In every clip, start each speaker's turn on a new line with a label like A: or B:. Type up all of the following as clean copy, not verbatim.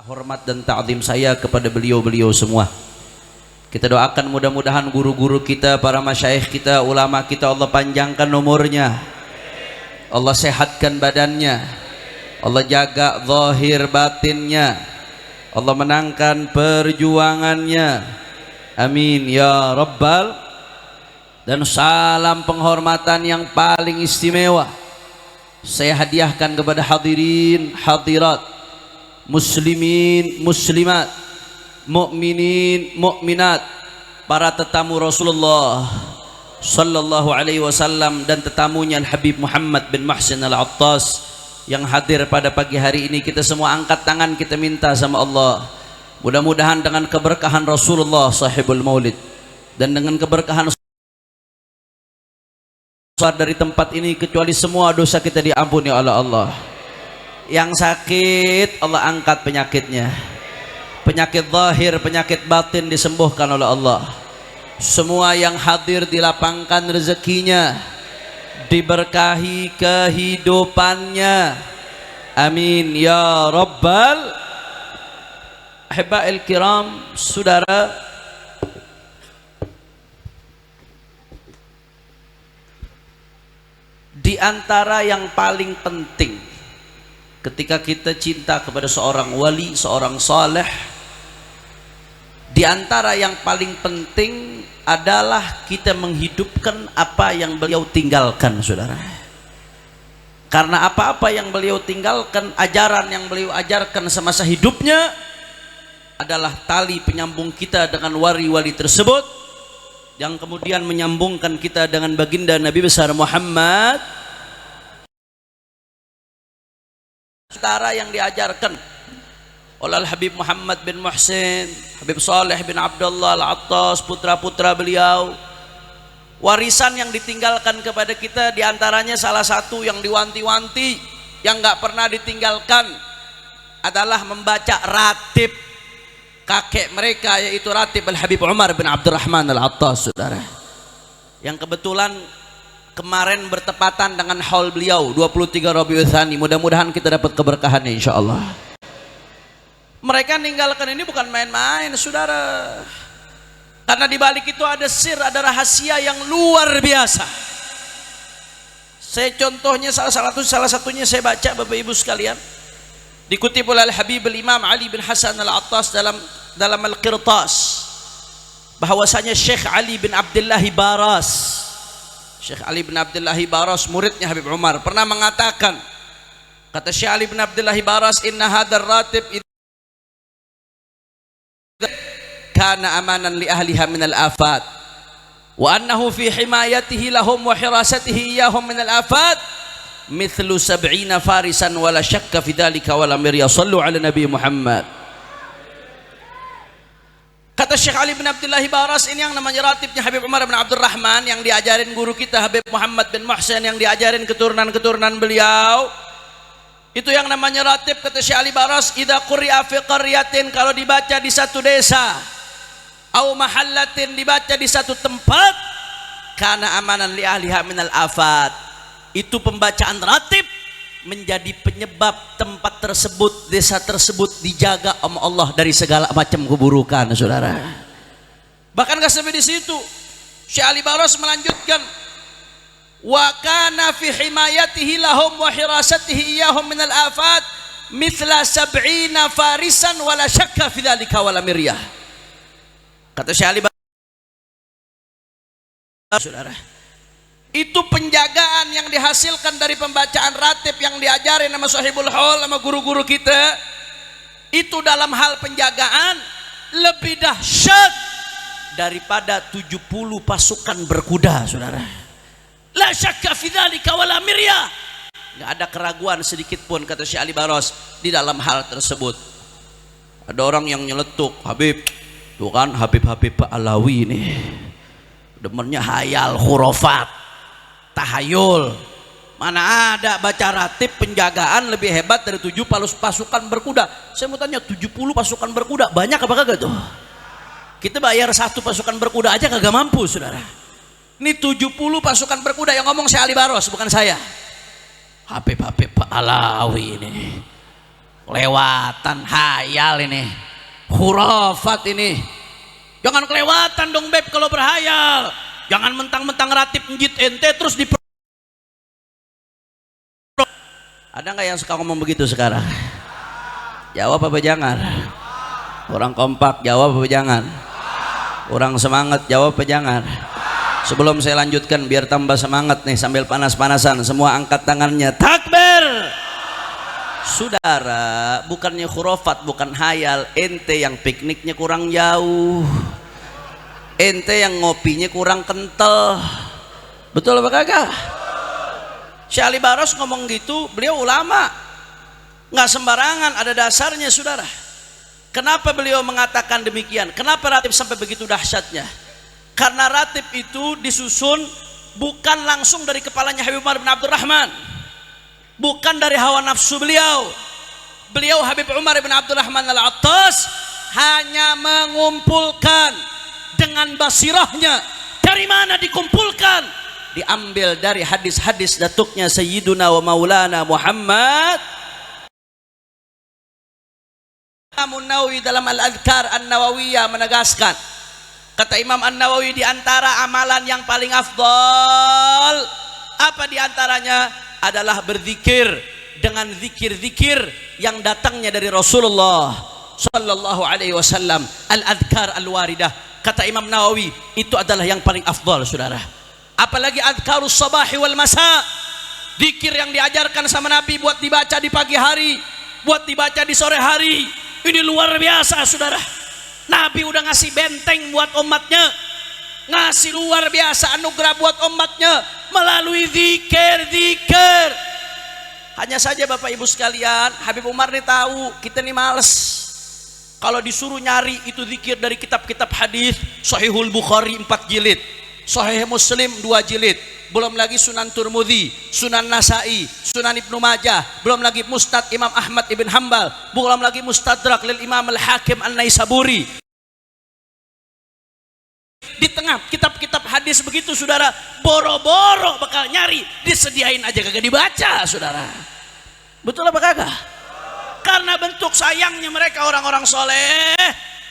A: hormat dan ta'zim saya kepada beliau-beliau semua. Kita doakan mudah-mudahan guru-guru kita, para masyayikh kita, ulama kita, Allah panjangkan umurnya, Allah sehatkan badannya, Allah jaga zahir batinnya, Allah menangkan perjuangannya, amin ya rabbal. Dan salam penghormatan yang paling istimewa saya hadiahkan kepada hadirin hadirat, muslimin muslimat, mukminin mukminat, para tetamu Rasulullah sallallahu alaihi wasallam dan tetamunya Al Habib Muhammad bin Muhsin Al-Attas yang hadir pada pagi hari ini. Kita semua angkat tangan, kita minta sama Allah, mudah-mudahan dengan keberkahan Rasulullah sahibul maulid dan dengan keberkahan dari tempat ini, kecuali semua dosa kita diampuni oleh Allah. Yang sakit Allah angkat penyakitnya, penyakit zahir, penyakit batin disembuhkan oleh Allah. Semua yang hadir dilapangkan rezekinya, diberkahi kehidupannya, amin ya rabbal. Ahiba'il kiram, saudara, di antara yang paling penting ketika kita cinta kepada seorang wali, seorang saleh, di antara yang paling penting adalah kita menghidupkan apa yang beliau tinggalkan, saudara. Karena apa-apa yang beliau tinggalkan, ajaran yang beliau ajarkan semasa hidupnya adalah tali penyambung kita dengan wali-wali tersebut, yang kemudian menyambungkan kita dengan baginda Nabi besar Muhammad. Antara yang diajarkan oleh Al Habib Muhammad bin Muhsin, Habib Saleh bin Abdullah Al-Attas, putra-putra beliau, warisan yang ditinggalkan kepada kita, diantaranya salah satu yang diwanti-wanti, yang nggak pernah ditinggalkan adalah membaca ratib kakek mereka, yaitu ratib Al Habib Umar bin Abdurrahman Al-Attas, saudara, yang kebetulan kemarin bertepatan dengan haul beliau 23 Rabiul Tsani. Mudah-mudahan kita dapat keberkahannya insyaallah. Mereka meninggalkan ini bukan main-main, saudara, karena di balik itu ada sir, ada rahasia yang luar biasa. Saya contohnya salah satunya saya baca, Bapak Ibu sekalian, dikutip oleh Al Habib Imam Ali bin Hasan Al-Attas dalam Al-Qirtas, bahwasanya Syekh Ali bin Abdullah Baras, Syekh Ali bin Abdullah Baras, muridnya Habib Umar, pernah mengatakan, kata Syekh Ali bin Abdullah Baras, inna hadar ratib kana amanan li ahliha min al-afat wa annahu fi himayatihi lahum wa hirasatihi iyahum min al-afat mithlu 70 farisan wala syakka fi dhalika wala mirya. Sallu ala Nabi Muhammad. Kata Syekh Ali bin Abdullah Baras, ini yang namanya ratibnya Habib Umar bin Abdurrahman, yang diajarin guru kita Habib Muhammad bin Muhsin, yang diajarin keturunan-keturunan beliau. Itu yang namanya ratib. Kata Syekh Ali Baras, idza quri'a fi qaryatin, kalau dibaca di satu desa, au mahallatin, dibaca di satu tempat, kana amanan li ahliha minal afat, itu pembacaan ratib menjadi penyebab tempat tersebut, desa tersebut dijaga sama Allah dari segala macam keburukan, saudara. Bahkan gak sampai di situ, Syekh Ali Baras melanjutkan, wa kana fi himayatihi lahum wa hirasatihi iyahum minal afat mithla 70 farisan wala syakka fi dzalika wala miryah. Kata Syekh Ali Baras, saudara, itu penjagaan yang dihasilkan dari pembacaan ratib yang diajarin sama Sahibul Haul, sama guru-guru kita, itu dalam hal penjagaan lebih dahsyat daripada 70 pasukan berkuda, saudara. La syakka fi dzalika wala mirya. Enggak ada keraguan sedikit pun, kata Syekh Ali Baras, di dalam hal tersebut. Ada orang yang nyeletuk, Habib, tuh kan Habib-Habib Alawi ini demennya hayal, khurafat, tahayul. Mana ada baca ratib penjagaan lebih hebat dari 7 pasukan berkuda. Saya mau tanya, 70 pasukan berkuda banyak apa kagak tuh? Kita bayar 1 pasukan berkuda aja kagak mampu, saudara. Ini 70 pasukan berkuda, yang ngomong Syekh Ali Baras, bukan saya. Habib-Habib Alawi ini Kelewatan, hayal ini, khurafat ini. Jangan kelewatan dong beb kalau berhayal. Jangan mentang-mentang ratib njit ente terus di. Ada nggak yang suka ngomong begitu sekarang? Jawab apa jangan? Orang kompak jawab apa jangan? Orang semangat jawab apa jangan? Sebelum saya lanjutkan biar tambah semangat nih sambil panas-panasan, semua angkat tangannya, takbir. Saudara, bukannya khurafat, bukan hayal, ente yang pikniknya kurang jauh, ente yang ngopinya kurang kental. Betul apa kagak? Syekh Ali Baros ngomong gitu, beliau ulama, nggak sembarangan, ada dasarnya saudara. Kenapa beliau mengatakan demikian? Kenapa ratib sampai begitu dahsyatnya? Karena ratib itu disusun bukan langsung dari kepalanya Habib Umar bin Abdurrahman, bukan dari hawa nafsu beliau. Beliau Habib Umar bin Abdurrahman Al-Attas hanya mengumpulkan dengan basirahnya. Dari mana dikumpulkan? Diambil dari hadis-hadis datuknya Sayyiduna wa Maulana Muhammad. Imam Nawawi dalam Al-Adhkar An-Nawawiyah menegaskan, kata Imam An-Nawawi, di antara amalan yang paling afdal apa di antaranya? Adalah berzikir dengan zikir-zikir yang datangnya dari Rasulullah sallallahu alaihi wasallam. Al-adhkar al-waridah, kata Imam Nawawi, itu adalah yang paling afdal saudara. Apalagi adhkarus sabahi wal masa, zikir yang diajarkan sama Nabi buat dibaca di pagi hari, buat dibaca di sore hari. Ini luar biasa saudara. Nabi udah ngasih benteng buat umatnya, ngasih luar biasa anugerah buat umatnya melalui zikir-zikir. Hanya saja Bapak Ibu sekalian, Habib Umar nih tahu kita nih males. Kalau disuruh nyari itu zikir dari kitab-kitab hadis, Sahihul Bukhari 4 jilid, Sahih Muslim 2 jilid, belum lagi Sunan Turmudi, Sunan Nasai, Sunan Ibnu Majah, belum lagi Musnad Imam Ahmad ibn Hanbal, belum lagi Mustadrak lil Imam Al-Hakim An-Naisaburi. Di tengah kitab-kitab hadis begitu saudara, boro-boro bakal nyari, disediain aja kagak dibaca saudara. Betul apa kagak? Karena bentuk sayangnya mereka orang-orang soleh.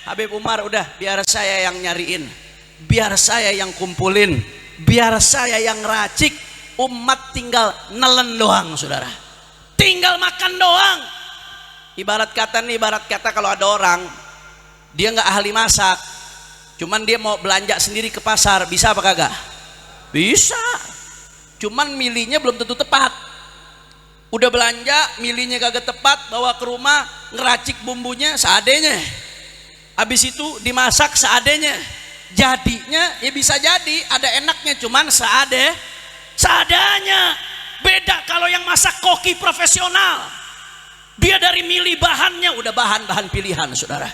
A: Habib Umar udah biar saya yang nyariin, biar saya yang kumpulin, biar saya yang racik, umat tinggal nelen doang saudara, tinggal makan doang. Ibarat kata kalau ada orang dia nggak ahli masak, cuman dia mau belanja sendiri ke pasar, bisa apa kagak? Bisa, cuman milihnya belum tentu tepat. Udah belanja milihnya kagak tepat, bawa ke rumah ngeracik bumbunya seadanya, habis itu dimasak seadanya. Jadinya ya bisa jadi ada enaknya, cuman seadanya. Beda kalau yang masak koki profesional, dia dari milih bahannya udah bahan-bahan pilihan saudara.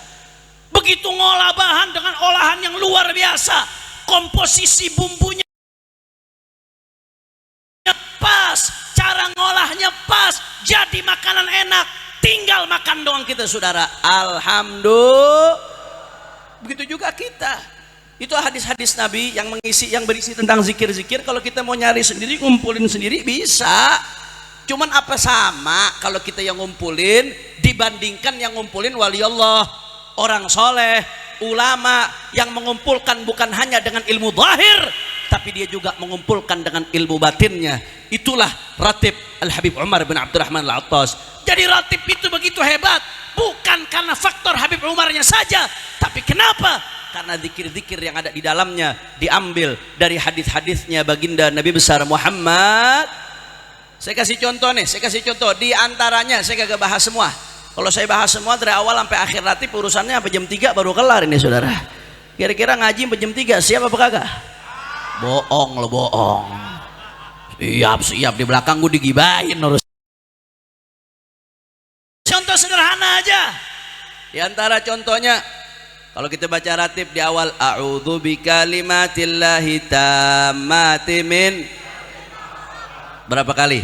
A: Begitu ngolah bahan dengan olahan yang luar biasa, komposisi bumbunya pas, cara ngolahnya pas, jadi makanan enak, tinggal makan doang kita saudara. Alhamdulillah. Begitu juga kita. Itu hadis-hadis Nabi yang berisi tentang zikir-zikir. Kalau kita mau nyari sendiri, ngumpulin sendiri bisa. Cuman apa sama kalau kita yang ngumpulin dibandingkan yang ngumpulin wali Allah, orang soleh, ulama yang mengumpulkan bukan hanya dengan ilmu zahir, tapi dia juga mengumpulkan dengan ilmu batinnya. Itulah ratib Al-Habib Umar bin Abdurrahman Al-Attas. Jadi ratib itu begitu hebat, bukan karena faktor Habib Umarnya saja, tapi kenapa? Karena zikir-zikir yang ada di dalamnya diambil dari hadis-hadisnya baginda Nabi besar Muhammad. Saya kasih contoh nih, di antaranya saya kagak bahas semua. Kalau saya bahas semua dari awal sampai akhir ratib urusannya sampai jam 3 baru kelar ini saudara. Kira-kira ngaji sampai jam 3 siap apa kagak? Bohong lo, bohong. Siap di belakang gue digibahin urus. Contoh sederhana aja. Di antara contohnya, kalau kita baca ratib di awal, a'udzu bikalimatillahi tammati min, berapa kali?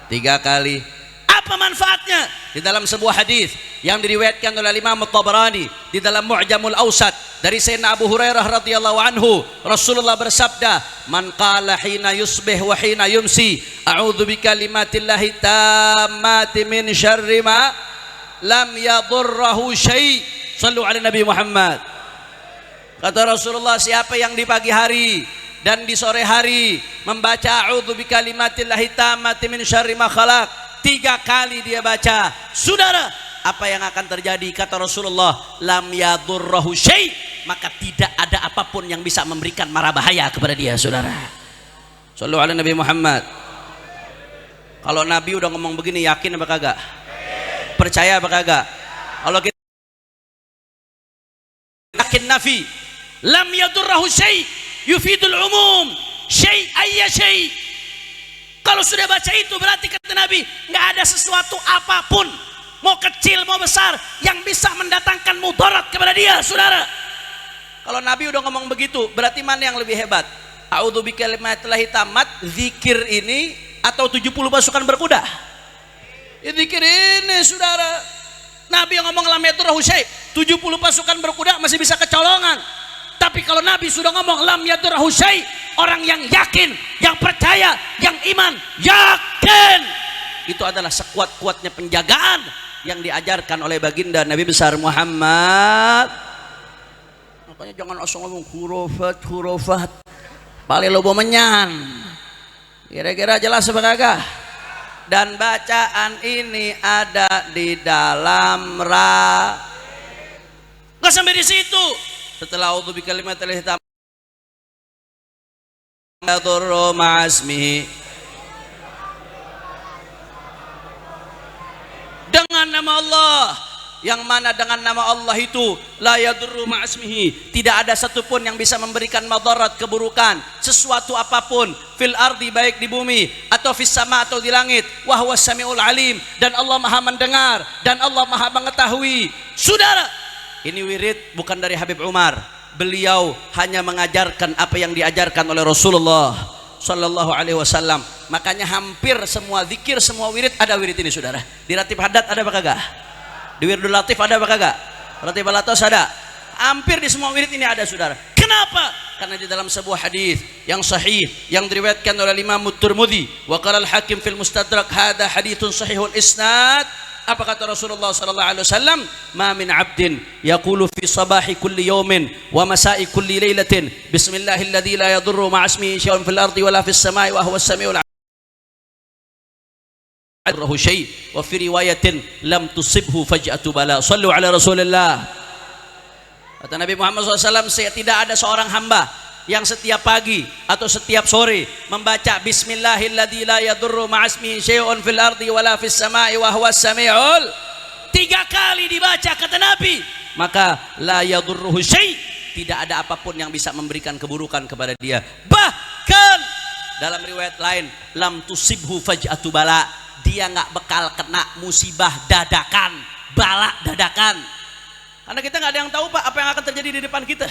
A: 3 kali. Apa manfaatnya? Di dalam sebuah hadis yang diriwayatkan oleh Imam At-Tabarani di dalam Mu'jamul Awsat dari Sayyidina Abu Hurairah radhiyallahu anhu, Rasulullah bersabda, man qala hina yusbih wa hina yumsi a'udzu bikalimatillahi tammati min syarri ma lam yadurrahu syai'. Shallu ala Nabi Muhammad. Kata Rasulullah, siapa yang di pagi hari dan di sore hari membaca a'udzu bikalimatillahi tammati min syarri ma khalaq 3 kali dia baca, saudara, apa yang akan terjadi? Kata Rasulullah, lam yadurrahu syai', maka tidak ada apapun yang bisa memberikan mara bahaya kepada dia, saudara. Shallu ala Nabi Muhammad. Kalau Nabi udah ngomong begini, yakin apa kagak? Percaya apa kagak? Kalau kita yakin nafi, lam yadurrahu syai' yufidul umum, syai' ayya syai'. Kalau sudah baca itu berarti kata Nabi, nggak ada sesuatu apapun, mau kecil mau besar, yang bisa mendatangkan mudarat kepada dia, saudara. Kalau Nabi udah ngomong begitu, berarti mana yang lebih hebat? A'udzu bikalimatillahi tammat, zikir ini atau 70 pasukan berkuda? Zikir ini, saudara. Nabi yang ngomong lam yadurrahu syai', 70 pasukan berkuda masih bisa kecolongan. Tapi kalau Nabi sudah ngomong lam yadurrahu syai', orang yang yakin, yang percaya, yang iman, yakin, itu adalah sekuat-kuatnya penjagaan yang diajarkan oleh baginda Nabi besar Muhammad. Makanya jangan asal ngomong hurufat, paling lobo menyan. Kira-kira jelas apa kagak? Dan bacaan ini ada di dalam nggak sampai di situ. Setelah a'udzu bikalimatillahi tammati yadurru ma'asmihi, dengan nama Allah, yang mana dengan nama Allah itu la yadurru ma'asmihi, tidak ada satupun yang bisa memberikan madarat, keburukan, sesuatu apapun fil ardi, baik di bumi atau fis sama atau di langit, wa huwas samiul alim, dan Allah maha mendengar dan Allah maha mengetahui. Saudara, ini wirid bukan dari Habib Umar, beliau hanya mengajarkan apa yang diajarkan oleh Rasulullah Sallallahu Alaihi Wasallam. Makanya hampir semua zikir, semua wirid ada wirid ini, saudara. Di Ratib Haddad ada apa kagak? Di Wirdul Latif ada apa kagak? Ratib Al-Atas ada. Hampir di semua wirid ini ada, saudara. Kenapa? Karena di dalam sebuah hadis yang sahih yang diriwayatkan oleh Imam Tirmidzi, wa qala al-Hakim fil Mustadrak, hadza haditsun sahihul isnad. Apa kata Rasulullah sallallahu alaihi wasallam? Ma min 'abdin yaqulu fi sabahi kulli yawmin wa masa'i kulli lailatin bismillahilladzi la yadurru ma'a ismihi syai'un fil ardi wala fis sama'i wa huwas samiul 'alim syai' wa fi riwayatin lam tusibhu faj'atu bala. Shallu ala Rasulillah. Kata Nabi Muhammad SAW, tidak ada seorang hamba yang setiap pagi atau setiap sore membaca bismillahilladzi la yadurru ma'asmihi syai'un fil ardi wala fis sama'i wa huwas samiul, 3 kali dibaca kata Nabi, maka la yadurruhu syai', tidak ada apapun yang bisa memberikan keburukan kepada dia. Bahkan dalam riwayat lain, lam tusibhu faj'atu bala, dia nggak bakal kena musibah dadakan, bala dadakan. Karena kita nggak ada yang tahu, Pak, apa yang akan terjadi di depan kita.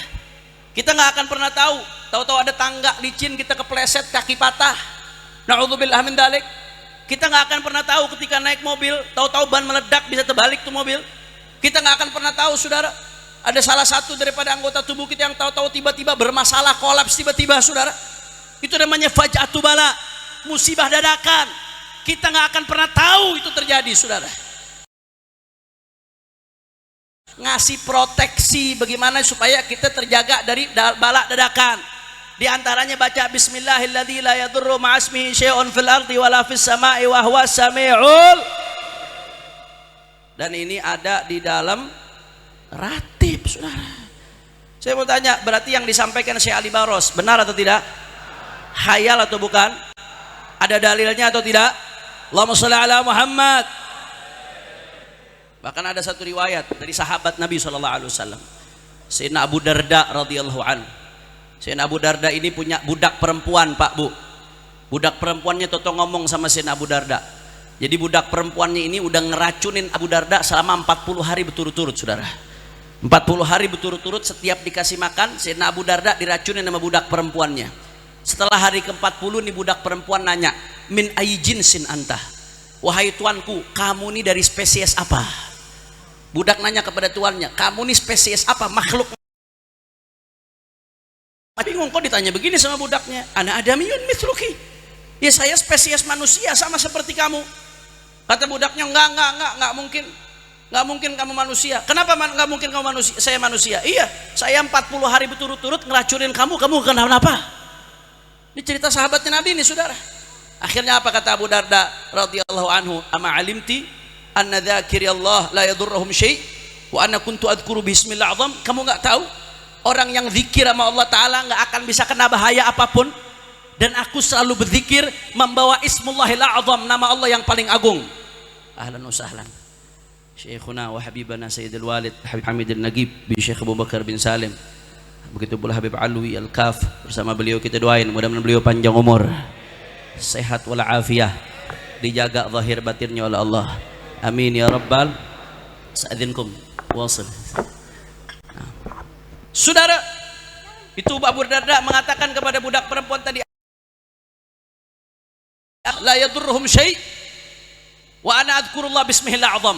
A: Kita nggak akan pernah tahu ada tangga licin kita kepleset, kaki patah, na'udzubillah min dzalik. Kita nggak akan pernah tahu ketika naik mobil, tahu-tahu ban meledak, bisa terbalik tuh mobil. Kita nggak akan pernah tahu, saudara, ada salah satu daripada anggota tubuh kita yang tahu-tahu tiba-tiba bermasalah, kolaps tiba-tiba, saudara. Itu namanya faj'atu bala, musibah dadakan. Kita nggak akan pernah tahu itu terjadi, saudara. Ngasih proteksi bagaimana supaya kita terjaga dari bala dadakan. Di antaranya baca bismillahilladzi la yadurru ma'asmihi syai'un fil ardi wala fis sama'i wa huwas samiul. Dan ini ada di dalam ratib, saudara. Saya mau tanya, berarti yang disampaikan Syekh Ali Baros benar atau tidak? Khayal atau bukan? Ada dalilnya atau tidak? Allahumma shalli ala Muhammad. Bahkan ada satu riwayat dari sahabat Nabi SAW, Sayyidina Abu Darda radhiyallahu anhu. Sayyidina Abu Darda ini punya budak perempuan, Pak Bu. Budak perempuannya toto ngomong sama Sayyidina Abu Darda. Jadi budak perempuannya ini udah ngeracunin Abu Darda selama 40 hari berturut-turut, saudara. 40 hari berturut-turut, setiap dikasih makan Sayyidina Abu Darda diracunin sama budak perempuannya. Setelah hari ke-40 nih budak perempuan nanya, min ayyi jinsin anta? Wahai tuanku, kamu nih dari spesies apa? Budak nanya kepada tuannya, kamu nih spesies apa, makhluk? Bingung kok ditanya begini sama budaknya. Ana adamiyun mithluki. Ya saya spesies manusia sama seperti kamu. Kata budaknya, enggak mungkin. Nggak mungkin kamu manusia. Kenapa nggak mungkin kamu manusia? Saya manusia. Iya, saya 40 hari berturut-turut ngeracunin kamu kenapa? Ini cerita sahabatnya Nabi ini, saudara. Akhirnya apa kata Abu Darda radhiyallahu anhu? Ama alimti anna dzakiri Allah la yadurruhum syai' wa anna kuntu adhkuru bismillah azam. Kamu nggak tahu orang yang zikir sama Allah Ta'ala nggak akan bisa kena bahaya apapun, dan aku selalu berzikir membawa ismullahil azam, nama Allah yang paling agung. Ahlan wa sahlan Syekhuna wa Habibana Sayyidul Walid Habib Hamidul Nagib bin Syekh Abu Bakar bin Salim, begitu pula Habib Alwi Al-Kaf. Bersama beliau kita doain mudah-mudahan beliau panjang umur, sehat walafiat, dijaga zahir batinnya oleh Allah, amin ya rabbal. Sa'adzinkum wasil. Saudara, itu Abu Darda mengatakan kepada budak perempuan tadi, la yadurruhum syai' wa ana adhkurullah bismillahil azam.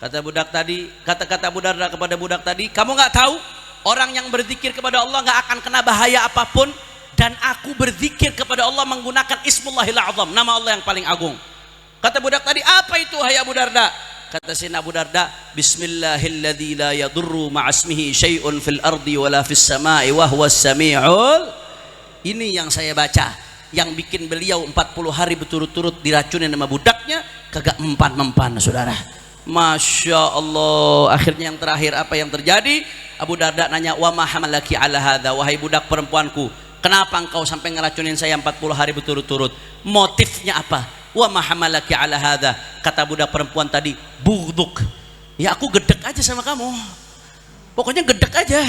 A: Kata budak tadi, kata-kata Abu Darda kepada budak tadi, kamu nggak tahu orang yang berzikir kepada Allah nggak akan kena bahaya apapun, dan aku berzikir kepada Allah menggunakan ismullahil azam, nama Allah yang paling agung. Kata budak tadi, apa itu hai Abu Darda? Kata Sayyidina Abu Darda, bismillahilladzi la yadurru ma'asmihi syai'un fil ardi wala fis sama'i wa huwas sami'ul. Ini yang saya baca, yang bikin beliau 40 hari berturut-turut diracunin sama budaknya kagak mempan-mempan, saudara. Masya Allah. Akhirnya yang terakhir apa yang terjadi? Abu Darda nanya, wa ma hamalaki ala hadza, wahai budak perempuanku, kenapa engkau sampai ngeracunin saya 40 hari berturut-turut? Motifnya apa? Wa ma hamalaki ala hadza, kata budak perempuan tadi, bughduk, ya aku gedek aja sama kamu, pokoknya gedek aja,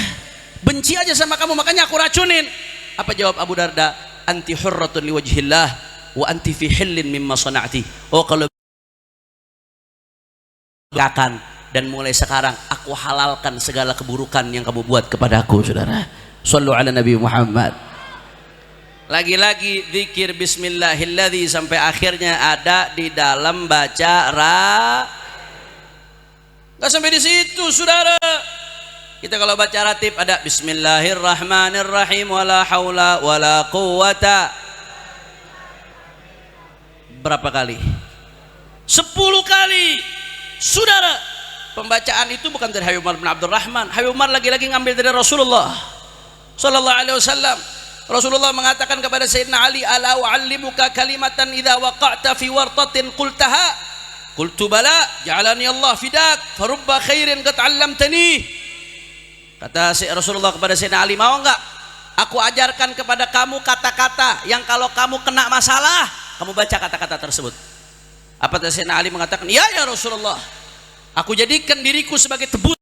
A: benci aja sama kamu, makanya aku racunin. Apa jawab Abu Darda? Anti hurratun liwajhillah wa anti fi hillin mimma sana'ti. Oh, kalau akan, dan mulai sekarang aku halalkan segala keburukan yang kamu buat kepada aku, saudara. Shallu ala Nabi Muhammad. Lagi-lagi zikir bismillahilladzi sampai akhirnya ada di dalam baca nggak sampai di situ, saudara. Kita kalau baca ratib ada bismillahirrahmanirrahim wala haula wala quwata. Berapa kali? 10 kali. Saudara, pembacaan itu bukan dari Habib Umar bin Abdurrahman. Habib Umar lagi-lagi ngambil dari Rasulullah sallallahu alaihi wasallam. Rasulullah mengatakan kepada Sayyidina Ali, ala u'allimuka kalimatan idza waqa'ta fi wartatin qultaha? Qultu bala, ja'alani Allah fidak, farubba khairin qad 'allamtani. Kata Rasulullah kepada Sayyidina Ali, mau enggak aku ajarkan kepada kamu kata-kata yang kalau kamu kena masalah kamu baca kata-kata tersebut. Apa Sayyidina Ali mengatakan, ya Rasulullah, aku jadikan diriku sebagai tebusan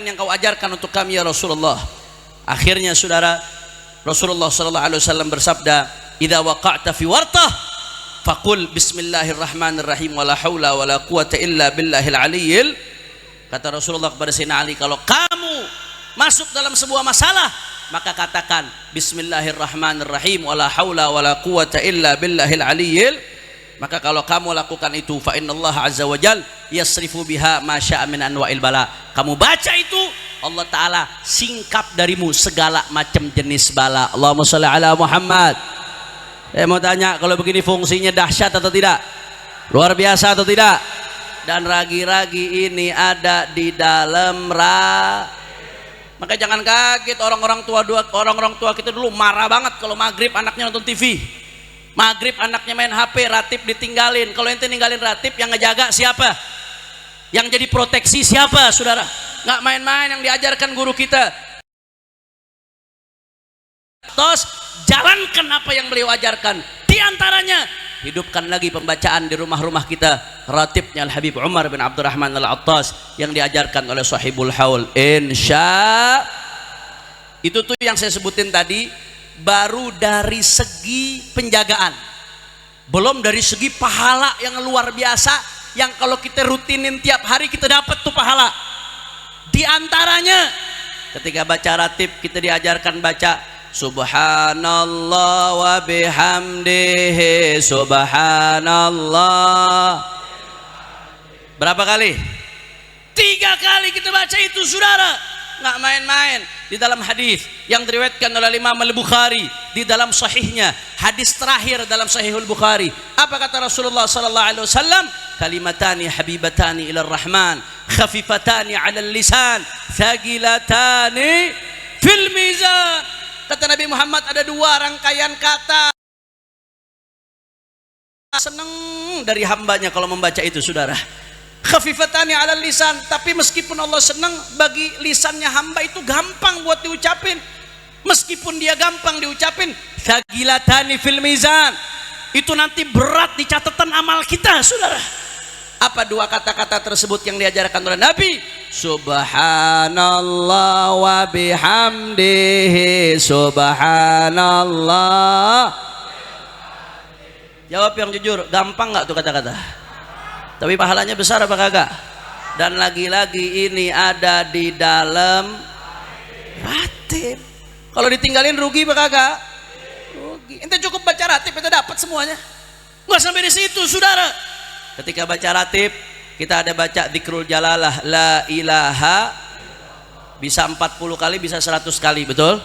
A: yang kau ajarkan untuk kami ya Rasulullah. Akhirnya saudara, Rasulullah sallallahu alaihi wasallam bersabda, idza waqa'ta fi wartah faqul bismillahirrahmanirrahim wala haula wala quwata illa billahil aliyyil. Kata Rasulullah kepada Sayyidina Ali, kalau kamu masuk dalam sebuah masalah maka katakan bismillahirrahmanirrahim wala haula wala quwata illa billahil aliyyil. Maka kalau kamu lakukan itu, fa innallaha azza wajal yasrifu biha ma syaa min anwa'il bala. Kamu baca itu, Allah taala singkap darimu segala macam jenis bala. Allahumma shalli ala Muhammad. Mau tanya, kalau begini fungsinya dahsyat atau tidak? Luar biasa atau tidak? Dan ragi-ragi ini ada di dalam Maka jangan kaget orang-orang tua kita dulu marah banget kalau maghrib anaknya nonton TV, maghrib anaknya main HP, ratib ditinggalin. Kalau ente ninggalin ratib, yang ngejaga siapa? Yang jadi proteksi siapa, saudara? Nggak main-main yang diajarkan guru kita. Terus jalankan apa yang beliau ajarkan. Di antaranya hidupkan lagi pembacaan di rumah-rumah kita, ratibnya Al-Habib Umar bin Abdurrahman Al-Attas yang diajarkan oleh Sahibul Haul. Itu tuh yang saya sebutin tadi, baru dari segi penjagaan, belum dari segi pahala yang luar biasa, yang kalau kita rutinin tiap hari kita dapat tuh pahala. Di antaranya ketika baca ratib kita diajarkan baca subhanallah wa bihamdihi subhanallah. Berapa kali? 3 kali kita baca itu, saudara. Nggak main-main. Di dalam hadis yang diriwayatkan oleh Imam Al-Bukhari di dalam sahihnya, hadis terakhir dalam Sahihul Bukhari. Apa kata Rasulullah sallallahu alaihi wasallam? Kalimatani habibatani ilar rahman, khafifatani 'alal lisan, thaqilatani fil mizan. Kata Nabi Muhammad, ada dua rangkaian kata senang dari hambanya kalau membaca itu, saudara. Khafifatani 'alal lisan, tapi meskipun Allah senang, bagi lisannya hamba itu gampang buat diucapin. Meskipun dia gampang diucapin, thaqilatani fil mizan, itu nanti berat di catatan amal kita, saudara. Apa dua kata-kata tersebut yang diajarkan oleh Nabi? Subhanallah wa bihamdihi, subhanallah. Jawab yang jujur, gampang nggak tuh kata-kata? Tapi pahalanya besar apa kagak? Dan lagi-lagi ini ada di dalam ratib. Kalau ditinggalin rugi apa kagak? Rugi. Ente cukup baca ratib, ente dapat semuanya. Nggak sampai di situ, saudara. Ketika baca ratib, kita ada baca dzikrul jalalah, la ilaha, bisa 40 kali, bisa 100 kali, betul?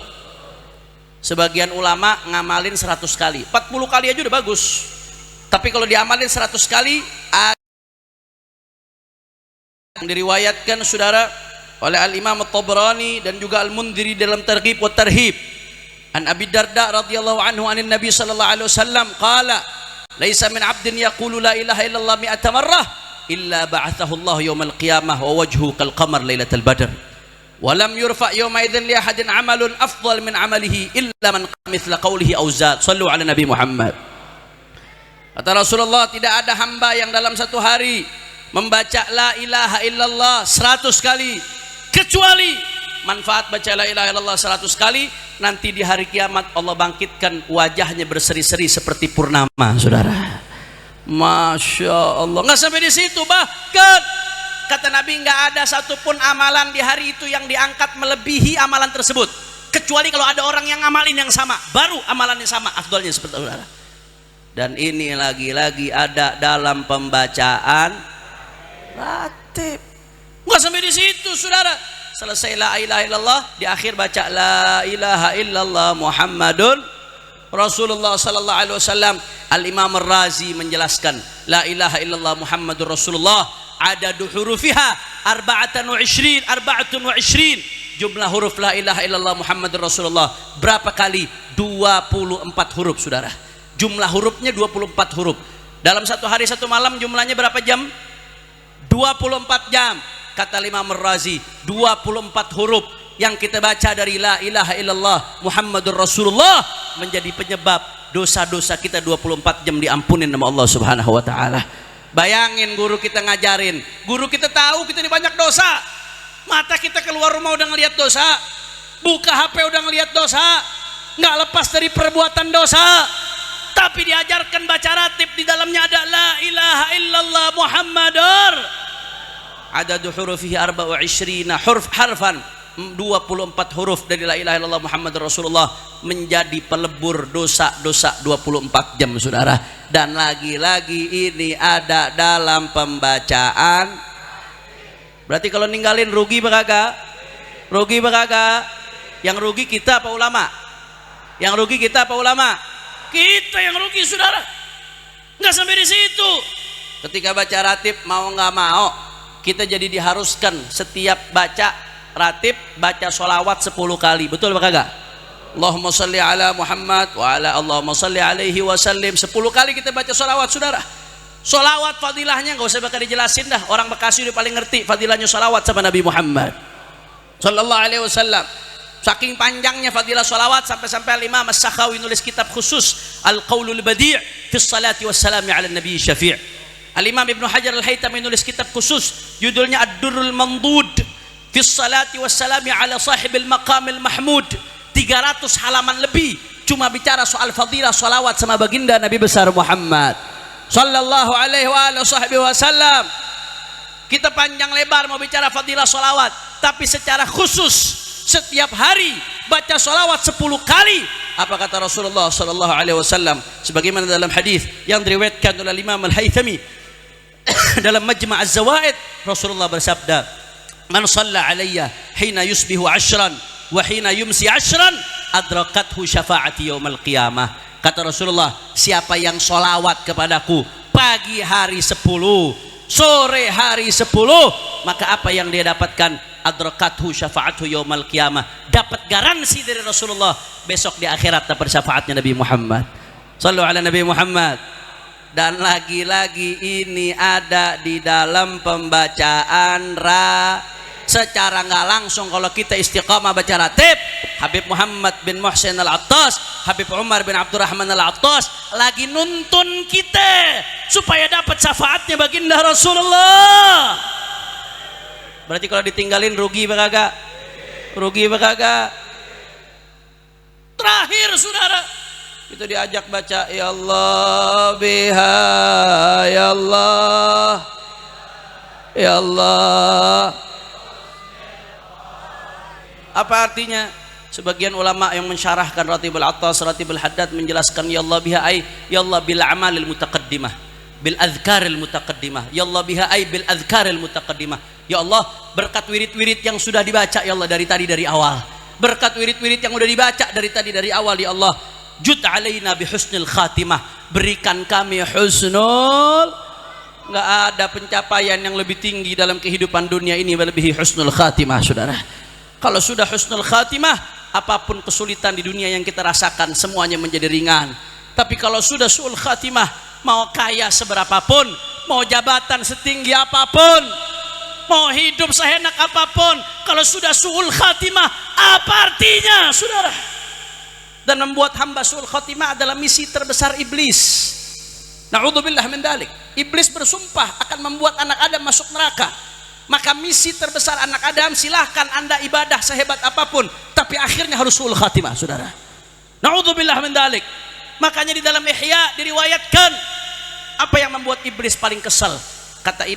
A: Sebagian ulama ngamalin 100 kali, 40 kali aja udah bagus. Tapi kalau diamalin 100 kali, yang diriwayatkan, saudara, oleh Al-Imam At-Tabrani dan juga Al-Mundhiri dalam Targhib wa Tarhib, an Abi Darda radhiyallahu anhu anin Nabi sallallahu alaihi wasallam qala, laisa min 'abdin yaqulu la ilaha illallah mi'ata marrah illa ba'athahu Allah yaumal qiyamah wa wajhuhu kal qamar lailatal badr wa lam yurfa yawma idzin li ahadin 'amalun afdal min 'amalihi illa man mithla qawlihi aw zad. Shallu ala Nabi Muhammad. Kata Rasulullah, tidak ada hamba yang dalam satu hari membaca la ilaha illallah 100 kali, kecuali manfaat baca la ilaha illallah 100 kali, nanti di hari kiamat Allah bangkitkan wajahnya berseri-seri seperti purnama, saudara. Masya Allah. Nggak sampai di situ, bahkan kata Nabi, nggak ada satupun amalan di hari itu yang diangkat melebihi amalan tersebut, kecuali kalau ada orang yang ngamalin yang sama, baru amalannya sama, afdalnya seperti saudara. Dan ini lagi-lagi ada dalam pembacaan ratib. Nggak sampai di situ, saudara. Selesai la ilaha illallah, di akhir baca la ilaha illallah Muhammadun Rasulullah sallallahu alaihi wasallam. Al-Imam Ar-Razi menjelaskan, la ilaha illallah Muhammadur Rasulullah adadu hurufiha 24, jumlah huruf la ilaha illallah Muhammadur Rasulullah berapa kali? 24 huruf, saudara. Jumlah hurufnya 24 huruf. Dalam satu hari satu malam jumlahnya berapa jam? 24 jam. Kata Imam Ar-Razi, 24 huruf yang kita baca dari la ilaha illallah Muhammadur Rasulullah menjadi penyebab dosa-dosa kita 24 jam diampunin sama Allah Subhanahu wa taala. Bayangin, guru kita ngajarin, guru kita tahu kita ini banyak dosa. Mata kita keluar rumah udah ngelihat dosa, buka HP udah ngelihat dosa, nggak lepas dari perbuatan dosa. Tapi diajarkan baca ratib, di dalamnya ada la ilaha illallah Muhammadur, adadu hurufihi 24 huruf harfan, 24 huruf dari la ilaha illallah Muhammadur Rasulullah menjadi pelebur dosa-dosa 24 jam, saudara. Dan lagi-lagi ini ada dalam pembacaan. Berarti kalau ninggalin rugi apa kagak? Rugi apa kagak? Yang rugi kita apa ulama? Yang rugi kita apa ulama? Kita yang rugi, saudara. Nggak sampai di situ. Ketika baca ratib, mau nggak mau kita jadi diharuskan setiap baca ratib baca sholawat 10 kali. Betul apa kagak? Allahumma salli ala Muhammad wa ala Allahumma salli alaihi wasallim. 10 kali kita baca sholawat, saudara. Sholawat fadilahnya nggak usah bakal dijelasin dah. Orang Bekasi udah paling ngerti fadilahnya sholawat sama Nabi Muhammad sallallahu alaihi wasallam. Saking panjangnya fadilah sholawat sampai-sampai Imam As-Sakhawi nulis kitab khusus Al-Qaulul Badi' fi Salati Wassalami ala Nabi Syafi'. Al-Imam Ibnu Hajar Al-Haytami nulis kitab khusus judulnya Ad-Durrul Mandud fi Salati Wassalami ala Sahibil Maqamil Mahmud. 300 halaman lebih cuma bicara soal fadilah sholawat sama baginda Nabi besar Muhammad sallallahu alaihi wasallam. Kita panjang lebar mau bicara fadilah sholawat, tapi secara khusus setiap hari baca sholawat 10 kali. Apa kata Rasulullah sallallahu alaihi wasallam sebagaimana dalam hadis yang diriwayatkan oleh Imam Al-Haythami dalam Majma' Az-Zawaid, Rasulullah bersabda, man shalla alayya hina yusbihu 10 wa hina yumsi 10 adrakathu syafaati yaumil qiyamah. Kata Rasulullah, siapa yang sholawat kepadaku pagi hari 10, sore hari 10, maka apa yang dia dapatkan? Adrakathu syafaathu yaumil qiyamah. Dapat garansi dari Rasulullah, besok di akhirat dapat syafaatnya Nabi Muhammad. Shallu ala Nabi Muhammad. Dan lagi-lagi ini ada di dalam pembacaan secara nggak langsung. Kalau kita istiqamah baca ratib, Habib Muhammad bin Muhsin Al-Attas, Habib Umar bin Abdurrahman Al-Attas lagi nuntun kita supaya dapat syafaatnya baginda Rasulullah. Berarti kalau ditinggalin rugi apa kagak? Rugi apa kagak? Terakhir saudara, itu diajak baca ya Allah biha ya Allah ya Allah. Apa artinya? Sebagian ulama yang mensyarahkan Ratibul Attas, Ratibul Haddad menjelaskan ya Allah biha ay ya Allah bil a'malil mutaqaddimah, bil azkaril mutaqaddimah. Ya Allah biha ay bil azkaril mutaqaddimah. Ya Allah, berkat wirid-wirid yang sudah dibaca ya Allah dari awal. Berkat wirid-wirid yang sudah dibaca dari awal ya Allah. Jud alaina bi husnil khatimah. Berikan kami husnul. Enggak ada pencapaian yang lebih tinggi dalam kehidupan dunia ini melebihi husnul khatimah, saudara. Kalau sudah husnul khatimah, apapun kesulitan di dunia yang kita rasakan semuanya menjadi ringan. Tapi kalau sudah su'ul khatimah, mau kaya seberapapun, mau jabatan setinggi apapun, mau hidup seenak apapun, kalau sudah su'ul khatimah, apa artinya, saudara? Dan membuat hamba su'ul khatimah adalah misi terbesar iblis. Na'udzubillah min dalik. Iblis bersumpah akan membuat anak Adam masuk neraka. Maka misi terbesar anak Adam, silahkan anda ibadah sehebat apapun, tapi akhirnya harus su'ul khatimah, saudara. Na'udzubillah min dalik. Makanya di dalam Ihya diriwayatkan apa yang membuat iblis paling kesal. Kata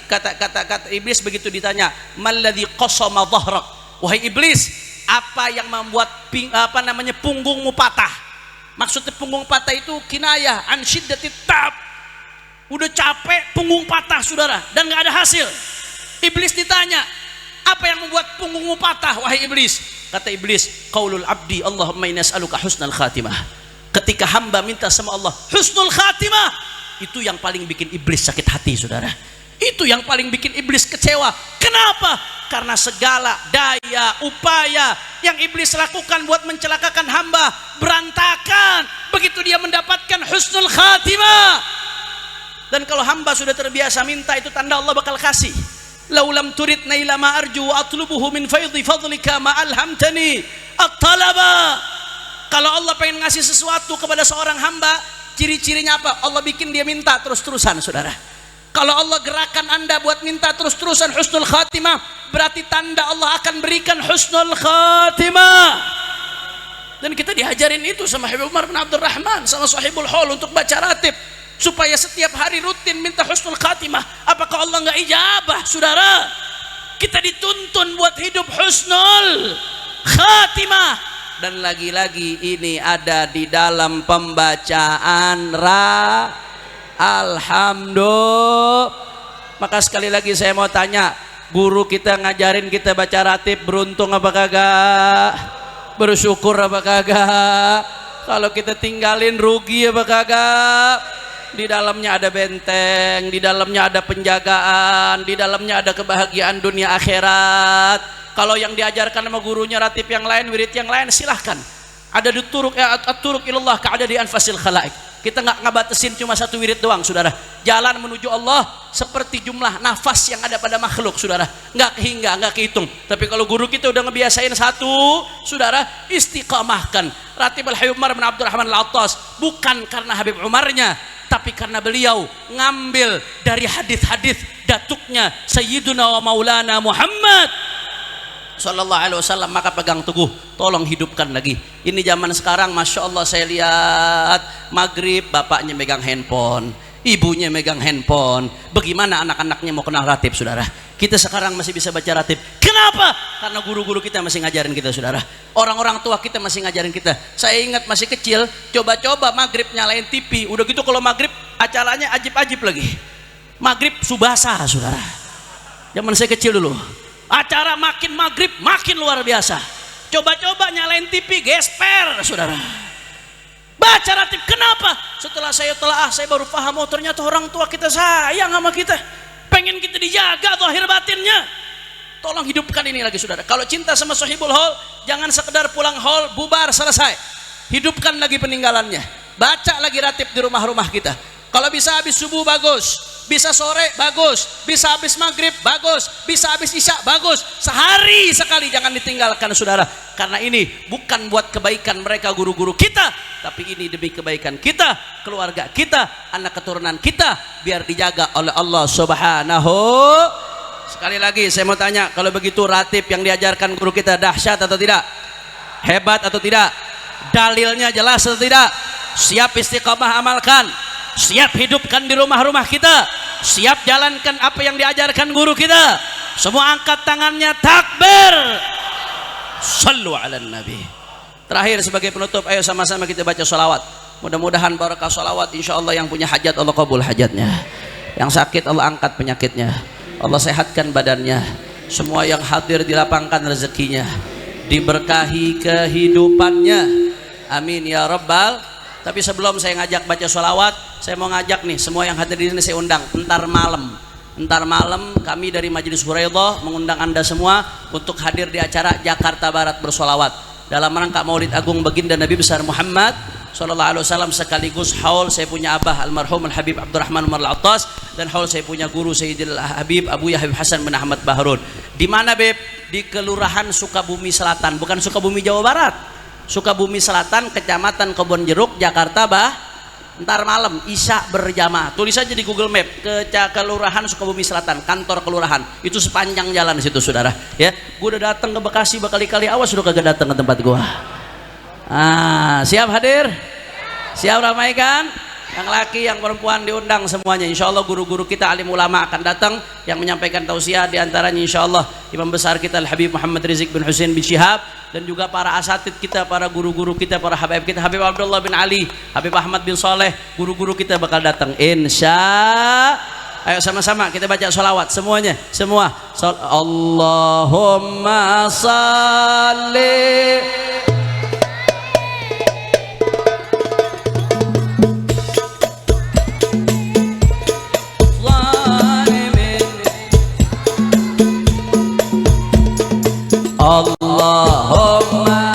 A: iblis begitu ditanya, "Malladzi qasama dhahrak?" Wahai iblis, apa yang membuat punggungmu patah? Maksudnya punggung patah itu kinayah an syiddatit ta'ab. Udah capek punggung patah, saudara, dan nggak ada hasil. Iblis ditanya, apa yang membuat punggungmu patah wahai iblis? Kata iblis, qaulul abdi Allahumma inna as'aluka husnal khatimah. Ketika hamba minta sama Allah husnul khatimah, itu yang paling bikin iblis sakit hati, saudara. Itu yang paling bikin iblis kecewa. Kenapa? Karena segala daya upaya yang iblis lakukan buat mencelakakan hamba berantakan begitu dia mendapatkan husnul khatimah. Dan kalau hamba sudah terbiasa minta, itu tanda Allah bakal kasih. Laulam turid naila ma arju wa atlubuhu min faidhi fadlika ma alhamtani at-talaba. Kalau Allah pengen ngasih sesuatu kepada seorang hamba, ciri-cirinya apa? Allah bikin dia minta terus-terusan, saudara. Kalau Allah gerakan anda buat minta terus-terusan husnul khatimah, berarti tanda Allah akan berikan husnul khatimah. Dan kita diajarin itu sama Habib Umar bin Abdurrahman, sama Sahibul Haul untuk baca ratib, supaya setiap hari rutin minta husnul khatimah. Apakah Allah nggak ijabah, saudara? Kita dituntun buat hidup husnul khatimah. Dan lagi-lagi ini ada di dalam pembacaan alhamdulillah. Maka sekali lagi saya mau tanya, guru kita ngajarin kita baca ratib, beruntung apa kagak? Bersyukur apa kagak? Kalau kita tinggalin rugi apa kagak? Di dalamnya ada benteng, di dalamnya ada penjagaan, di dalamnya ada kebahagiaan dunia akhirat. Kalau yang diajarkan sama gurunya ratib yang lain, wirid yang lain, silahkan. Ada di turuk ilallah ka'ada di anfasil khalaik. Kita nggak ngabatasin cuma satu wirid doang, saudara. Jalan menuju Allah seperti jumlah nafas yang ada pada makhluk, saudara. Nggak kehingga, nggak kehitung. Tapi kalau guru kita udah ngebiasain satu, saudara, istiqamahkan. Ratib Al-Habib Umar bin Abdurrahman Al-Attas, bukan karena Habib Umarnya, tapi karena beliau ngambil dari hadis-hadis datuknya Sayyiduna wa Maulana Muhammad Sallallahu Alaihi Wasallam. Maka pegang teguh, tolong hidupkan lagi. Ini zaman sekarang, masya Allah, saya lihat maghrib bapaknya megang handphone, ibunya megang handphone. Bagaimana anak-anaknya mau kenal ratib, saudara? Kita sekarang masih bisa baca ratib. Kenapa? Karena guru-guru kita masih ngajarin kita, saudara. Orang-orang tua kita masih ngajarin kita. Saya ingat masih kecil, coba-coba maghrib nyalain TV. Udah gitu kalau maghrib acaranya ajib-ajib lagi. Maghrib subasa, saudara. Zaman saya kecil dulu. Acara makin maghrib makin luar biasa. Coba-coba nyalain TV, gesper, saudara. Baca ratib. Kenapa? Setelah saya telah saya baru paham, oh ternyata orang tua kita sayang sama kita, pengen kita dijaga zahir batinnya. Tolong hidupkan ini lagi, saudara. Kalau cinta sama Sohibul Haul, jangan sekedar pulang haul, bubar, selesai. Hidupkan lagi peninggalannya. Baca lagi ratib di rumah-rumah kita. Kalau bisa habis subuh bagus, bisa sore bagus, bisa habis maghrib bagus, bisa habis isya bagus. Sehari sekali jangan ditinggalkan, saudara. Karena ini bukan buat kebaikan mereka guru-guru kita, tapi ini demi kebaikan kita, keluarga kita, anak keturunan kita, biar dijaga oleh Allah Subhanahu. Sekali lagi saya mau tanya, kalau begitu ratib yang diajarkan guru kita dahsyat atau tidak? Hebat atau tidak? Dalilnya jelas atau tidak? Siap istiqamah amalkan, siap hidupkan di rumah-rumah kita, siap jalankan apa yang diajarkan guru kita. Semua angkat tangannya, takbir, sallu ala nabi. Terakhir sebagai penutup, ayo sama-sama kita baca sholawat. Mudah-mudahan barakah sholawat, insya Allah yang punya hajat Allah kabul hajatnya, yang sakit Allah angkat penyakitnya, Allah sehatkan badannya. Semua yang hadir dilapangkan rezekinya, diberkahi kehidupannya, amin ya rabbal. Tapi sebelum saya ngajak baca sholawat, saya mau ngajak nih semua yang hadir di sini, saya undang entar malam kami dari Majelis Huraidah mengundang anda semua untuk hadir di acara Jakarta Barat bersolawat dalam rangka Maulid Agung Baginda Nabi besar Muhammad sallallahu alaihi wasallam, sekaligus haul saya punya abah almarhum Al Habib Abdurrahman Umar Al Attas, dan haul saya punya guru Sayyidil Habib Abu Yahya Hasan bin Ahmad Bahrun. Di mana, Beb? Di Kelurahan Sukabumi Selatan, bukan Sukabumi Jawa Barat. Sukabumi Selatan, Kecamatan Kebon Jeruk, Jakarta, ntar malam isya berjamaah. Tulis aja di Google Map, Kelurahan Sukabumi Selatan, kantor kelurahan. Itu sepanjang jalan di situ, saudara. Ya, gua udah datang ke Bekasi berkali-kali, awas udah kagak datang ke tempat gua. Siap hadir? Siap ramaikan? Yang laki, yang perempuan diundang semuanya. Insya Allah guru-guru kita, alim ulama akan datang yang menyampaikan tausiah. Di antaranya insya Allah imam besar kita Al Habib Muhammad Rizik bin Husain bin Syihab, dan juga para asatid kita, para guru-guru kita, para habib kita, Habib Abdullah bin Ali, Habib Ahmad bin Saleh, guru-guru kita bakal datang insya. Ayo sama-sama kita baca sholawat semuanya, semua. Allahumma salli Allahumma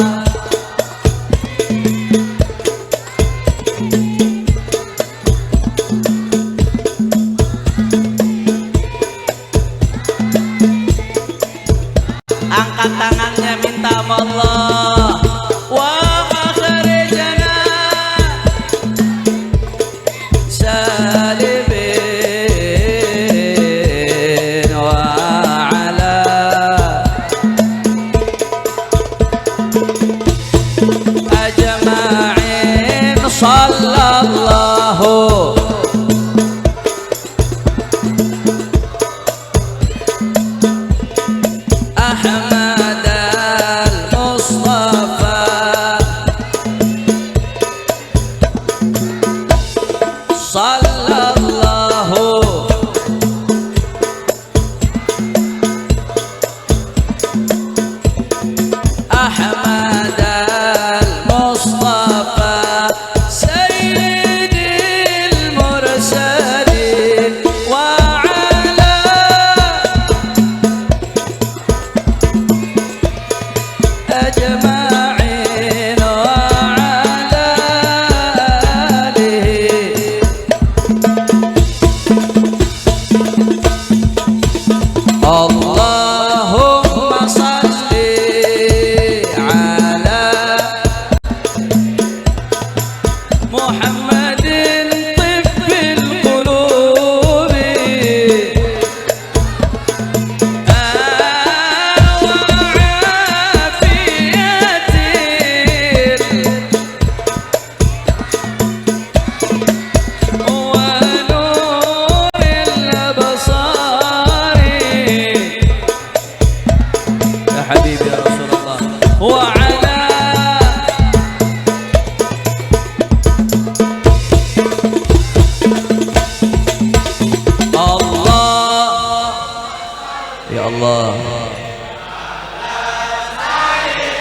A: angkat tangannya minta Allah wa akhrijna salibin wa ala ajma'in sallallahu Ahmad al-Mustafa sallallahu Ahmad al-Mustafa Sayyidil Mursalin wa ala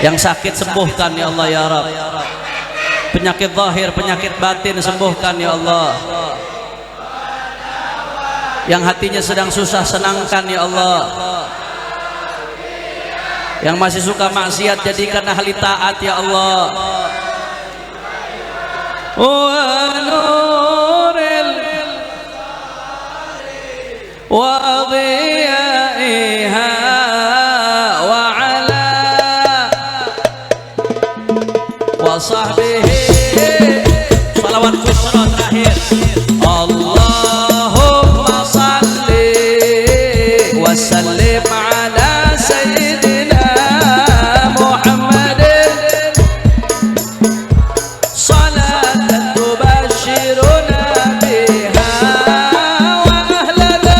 A: Yang sakit sembuhkan ya Allah ya Rabb. Penyakit zahir, penyakit batin sembuhkan ya Allah. Yang hatinya sedang susah senangkan ya Allah. Yang masih suka maksiat jadikan ahli taat ya Allah. Wa nuril wa adiyaiha wa ala wa sahbihi. Salawat kusra terakhir. Allahumma salli wa sallim ala sayyidina Muhammadin salatan tubashiruna biha wa ahlana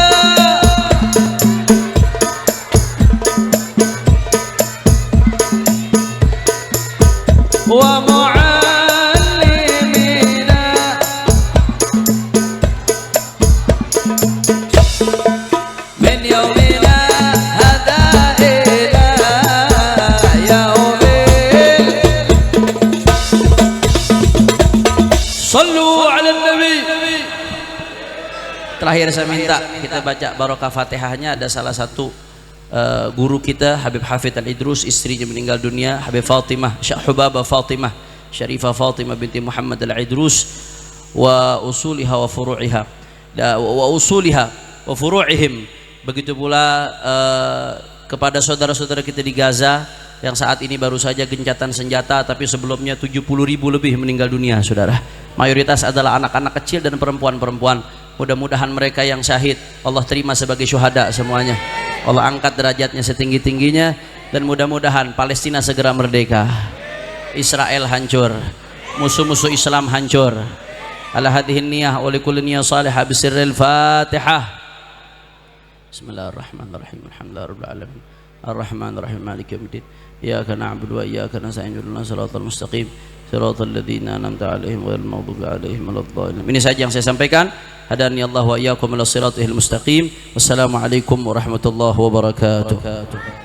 A: wa muallimina min yawmina hada ila yaumil. Sallu ala nabi. Terakhir saya minta kita baca barokah Fatihahnya. Ada salah satu guru kita Habib Hafidh Al-Idrus, istrinya meninggal dunia, Habib Fatimah Hubabah Fatimah Syarifah Fatimah binti Muhammad Al-Idrus, wa usuliha wa furu'iha wa usuliha wa furu'ihim. Begitu pula kepada saudara-saudara kita di Gaza yang saat ini baru saja gencatan senjata, tapi sebelumnya 70.000 lebih meninggal dunia, saudara. Mayoritas adalah anak-anak kecil dan perempuan-perempuan. Mudah-mudahan mereka yang syahid Allah terima sebagai syuhada semuanya. Allah angkat derajatnya setinggi-tingginya, dan mudah-mudahan Palestina segera merdeka, Israel hancur, musuh-musuh Islam hancur. Ala hadhihi niyah wa likulli niyah salihah bisirril Fatihah. Bismillahirrahmanirrahim. Alhamdulillahirabbil alamin. Arrahmanir rahim. Maliki yaumiddin. Iyyaka na'budu wa iyyaka nasta'in. Ihdinas siratal mustaqim. Siratal ladzina an'amta 'alaihim ghairil maghdubi 'alaihim waladdallin. Ini saja yang saya sampaikan. Hadani Allah wa iyyakum ila siratal mustaqim. Wassalamualaikum warahmatullahi wabarakatuh.